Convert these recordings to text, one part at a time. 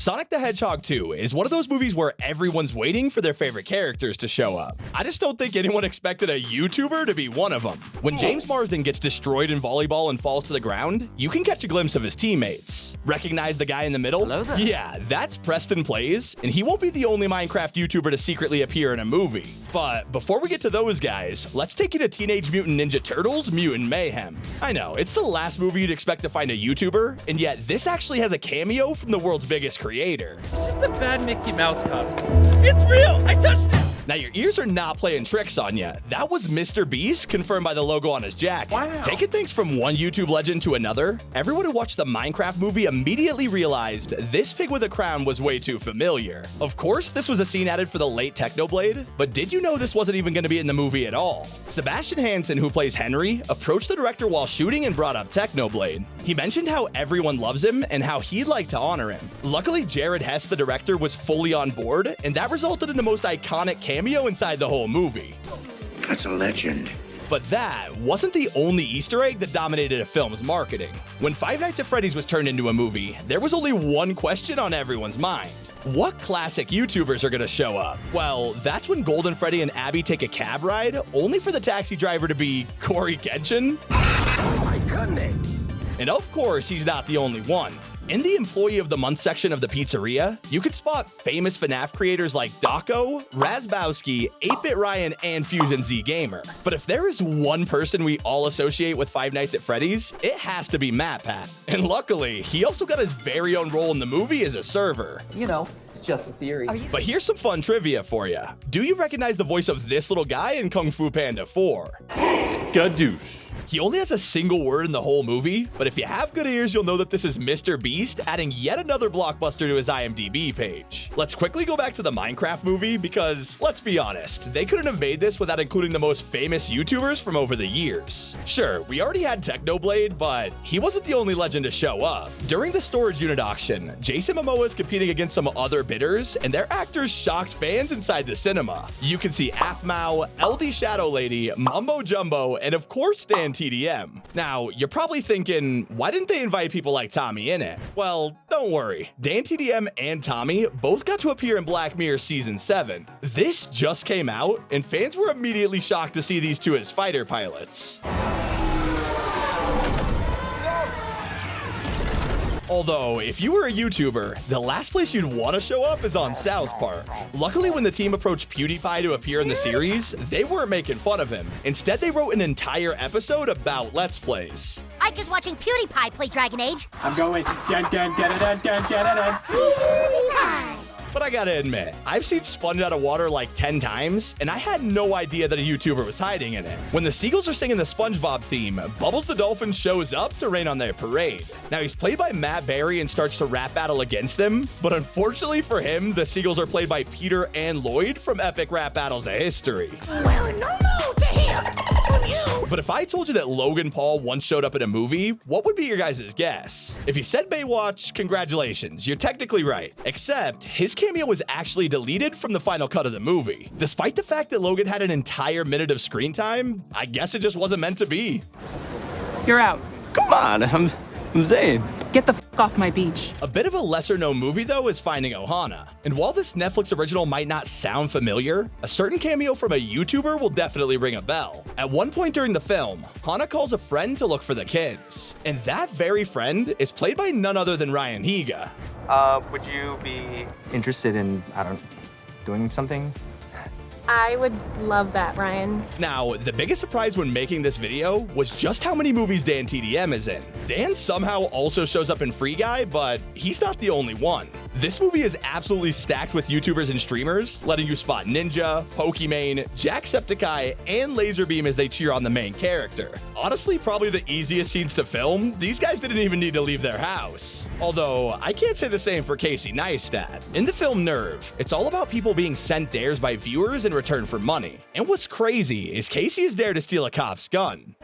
Sonic the Hedgehog 2 is one of those movies where everyone's waiting for their favorite characters to show up. I just don't think anyone expected a YouTuber to be one of them. When James Marsden gets destroyed in volleyball and falls to the ground, you can catch a glimpse of his teammates. Recognize the guy in the middle? Hello there. Yeah, that's Preston Plays, and he won't be the only Minecraft YouTuber to secretly appear in a movie. But before we get to those guys, let's take you to Teenage Mutant Ninja Turtles Mutant Mayhem. I know, it's the last movie you'd expect to find a YouTuber, and yet this actually has a cameo from the world's biggest creator. It's just a bad Mickey Mouse costume. It's real! I touched it! Now your ears are not playing tricks on you. That was Mr. Beast, confirmed by the logo on his jacket. Wow. Taking things from one YouTube legend to another, everyone who watched the Minecraft movie immediately realized this pig with a crown was way too familiar. Of course, this was a scene added for the late Technoblade, but did you know this wasn't even going to be in the movie at all? Sebastian Hansen, who plays Henry, approached the director while shooting and brought up Technoblade. He mentioned how everyone loves him and how he'd like to honor him. Luckily, Jared Hess, the director, was fully on board, and that resulted in the most iconic cameo inside the whole movie. That's a legend. But that wasn't the only Easter egg that dominated a film's marketing. When Five Nights at Freddy's was turned into a movie, there was only one question on everyone's mind. What classic YouTubers are gonna show up? Well, that's when Golden Freddy and Abby take a cab ride, only for the taxi driver to be Corey Genshin. Oh my goodness. And of course, he's not the only one. In the Employee of the Month section of the pizzeria, you could spot famous FNAF creators like Dawko, Razbowski, 8-Bit Ryan, and Fusion Z Gamer. But if there is one person we all associate with Five Nights at Freddy's, it has to be MatPat. And luckily, he also got his very own role in the movie as a server. You know, it's just a theory. But here's some fun trivia for you. Do you recognize the voice of this little guy in Kung Fu Panda 4? Skadoosh. He only has a single word in the whole movie, but if you have good ears, you'll know that this is Mr. Beast adding yet another blockbuster to his IMDb page. Let's quickly go back to the Minecraft movie because, let's be honest, they couldn't have made this without including the most famous YouTubers from over the years. Sure, we already had Technoblade, but he wasn't the only legend to show up. During the storage unit auction, Jason Momoa is competing against some other bidders, and their actors shocked fans inside the cinema. You can see Aphmau, LD Shadow Lady, Mumbo Jumbo, and of course Dan TDM. Now, you're probably thinking, why didn't they invite people like Tommy in it? Well, don't worry. Dan TDM and Tommy both got to appear in Black Mirror Season 7. This just came out, and fans were immediately shocked to see these two as fighter pilots. Although, if you were a YouTuber, the last place you'd want to show up is on South Park. Luckily, when the team approached PewDiePie to appear in the series, they weren't making fun of him. Instead, they wrote an entire episode about Let's Plays. Ike is watching PewDiePie play Dragon Age. I'm going dun dun dun dun dun dun dun. PewDiePie. But I gotta admit, I've seen Sponge Out of Water like 10 times, and I had no idea that a YouTuber was hiding in it. When the seagulls are singing the SpongeBob theme, Bubbles the Dolphin shows up to rain on their parade. Now, he's played by Matt Berry and starts to rap battle against them, but unfortunately for him, the seagulls are played by Peter and Lloyd from Epic Rap Battles of History. Well, no to him. From you. But if I told you that Logan Paul once showed up in a movie, what would be your guys' guess? If you said Baywatch, congratulations, you're technically right. Except, his cameo was actually deleted from the final cut of the movie. Despite the fact that Logan had an entire minute of screen time, I guess it just wasn't meant to be. You're out. Come on, I'm Zane. Get the f off my beach. A bit of a lesser-known movie, though, is Finding Ohana. And while this Netflix original might not sound familiar, a certain cameo from a YouTuber will definitely ring a bell. At one point during the film, Hana calls a friend to look for the kids. And that very friend is played by none other than Ryan Higa. Would you be interested in, doing something? I would love that, Ryan. Now, the biggest surprise when making this video was just how many movies Dan TDM is in. Dan somehow also shows up in Free Guy, but he's not the only one. This movie is absolutely stacked with YouTubers and streamers, letting you spot Ninja, Pokimane, Jacksepticeye, and Laserbeam as they cheer on the main character. Honestly, probably the easiest scenes to film. These guys didn't even need to leave their house. Although, I can't say the same for Casey Neistat. In the film Nerve, it's all about people being sent dares by viewers in return for money. And what's crazy is Casey is there to steal a cop's gun.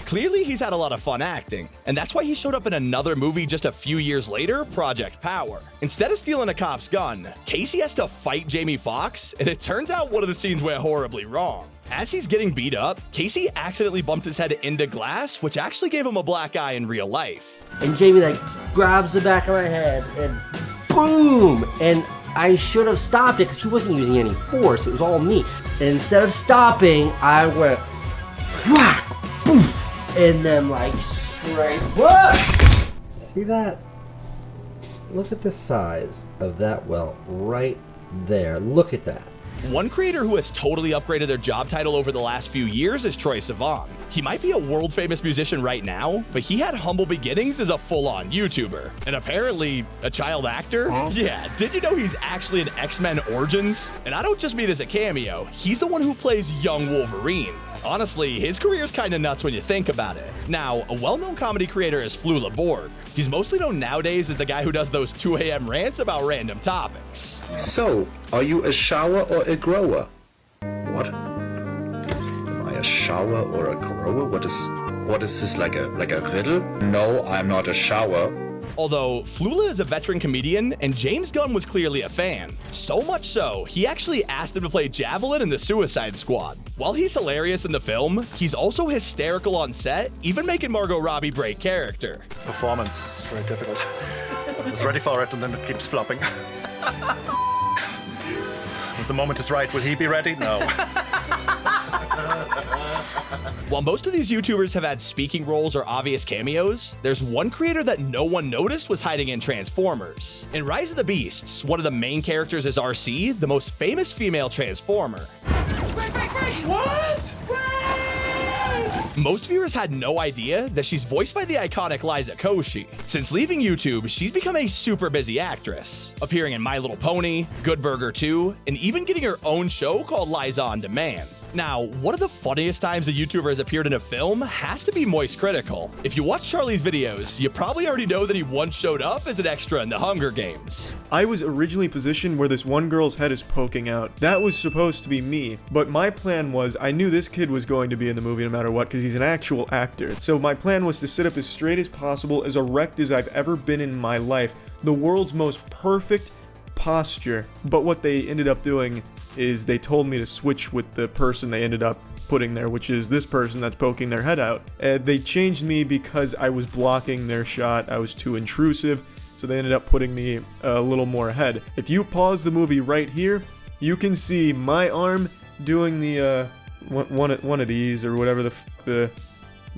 Clearly, he's had a lot of fun acting, and that's why he showed up in another movie just a few years later, Project Power. Instead of stealing a cop's gun, Casey has to fight Jamie Foxx, and it turns out one of the scenes went horribly wrong. As he's getting beat up, Casey accidentally bumped his head into glass, which actually gave him a black eye in real life. And Jamie like grabs the back of my head and boom! And I should have stopped it because he wasn't using any force. It was all me. And instead of stopping, I went whack, poof, and then like straight. What? See that? Look at the size of that welt right there. Look at that. One creator who has totally upgraded their job title over the last few years is Troye Sivan. He might be a world-famous musician right now, but he had humble beginnings as a full-on YouTuber. And apparently, a child actor? Yeah, did you know he's actually in X-Men Origins? And I don't just mean as a cameo, he's the one who plays young Wolverine. Honestly, his career's kinda nuts when you think about it. Now, a well-known comedy creator is Flula Borg. He's mostly known nowadays as the guy who does those 2 a.m. rants about random topics. So, are you a shower or a grower? What? Am I a shower or a grower? What is this, like a riddle? No, I'm not a shower. Although, Flula is a veteran comedian, and James Gunn was clearly a fan. So much so, he actually asked him to play Javelin in the Suicide Squad. While he's hilarious in the film, he's also hysterical on set, even making Margot Robbie break character. Performance is very difficult. I was ready for it, and then it keeps flopping. If the moment is right, will he be ready? No. While most of these YouTubers have had speaking roles or obvious cameos, there's one creator that no one noticed was hiding in Transformers. In Rise of the Beasts, one of the main characters is RC, the most famous female Transformer. What? Most viewers had no idea that she's voiced by the iconic Liza Koshy. Since leaving YouTube, she's become a super busy actress, appearing in My Little Pony, Good Burger 2, and even getting her own show called Liza on Demand. Now, one of the funniest times a YouTuber has appeared in a film has to be Moist Critical. If you watch Charlie's videos, you probably already know that he once showed up as an extra in the Hunger Games. I was originally positioned where this one girl's head is poking out. That was supposed to be me, but my plan was I knew this kid was going to be in the movie no matter what because he's an actual actor. So my plan was to sit up as straight as possible, as erect as I've ever been in my life. The world's most perfect posture. But what they ended up doing is they told me to switch with the person they ended up putting there, which is this person that's poking their head out. They changed me because I was blocking their shot. I was too intrusive, so they ended up putting me a little more ahead. If you pause the movie right here, you can see my arm doing the one of these or whatever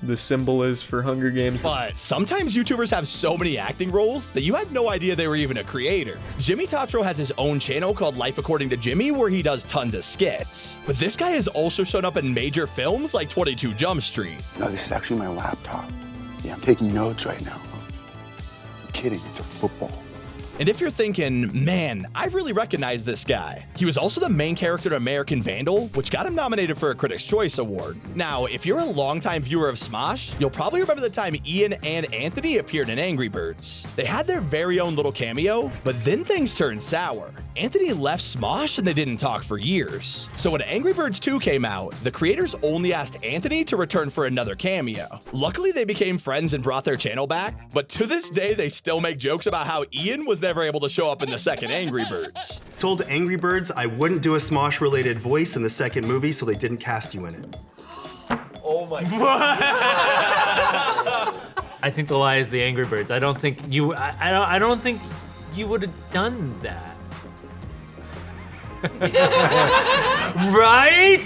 the symbol is for Hunger Games. But sometimes YouTubers have so many acting roles that you had no idea they were even a creator. Jimmy Tatro has his own channel called Life According to Jimmy where he does tons of skits. But this guy has also shown up in major films like 22 Jump Street. No, this is actually my laptop. Yeah, I'm taking notes right now. I'm kidding, it's a football. And if you're thinking, man, I really recognize this guy, he was also the main character in American Vandal, which got him nominated for a Critics' Choice Award. Now, if you're a longtime viewer of Smosh, you'll probably remember the time Ian and Anthony appeared in Angry Birds. They had their very own little cameo, but then things turned sour. Anthony left Smosh and they didn't talk for years. So when Angry Birds 2 came out, the creators only asked Anthony to return for another cameo. Luckily, they became friends and brought their channel back, but to this day, they still make jokes about how Ian was never able to show up in the second Angry Birds. Told Angry Birds I wouldn't do a Smosh-related voice in the second movie, so they didn't cast you in it. Oh my God. I think the lie is the Angry Birds. I don't think you. I don't think you would have done that. Right?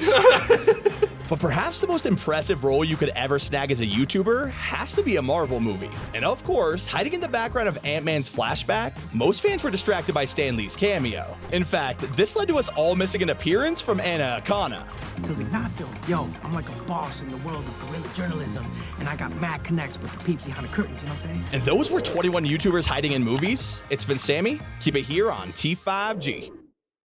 But perhaps the most impressive role you could ever snag as a YouTuber has to be a Marvel movie. And of course, hiding in the background of Ant-Man's flashback, most fans were distracted by Stan Lee's cameo. In fact, this led to us all missing an appearance from Anna Akana. Tells Ignacio, yo, I'm like a boss in the world of guerrilla journalism, and I got mad connects with the peeps behind the curtains, you know what I'm saying? And those were 21 YouTubers hiding in movies. It's been Sammy. Keep it here on T5G.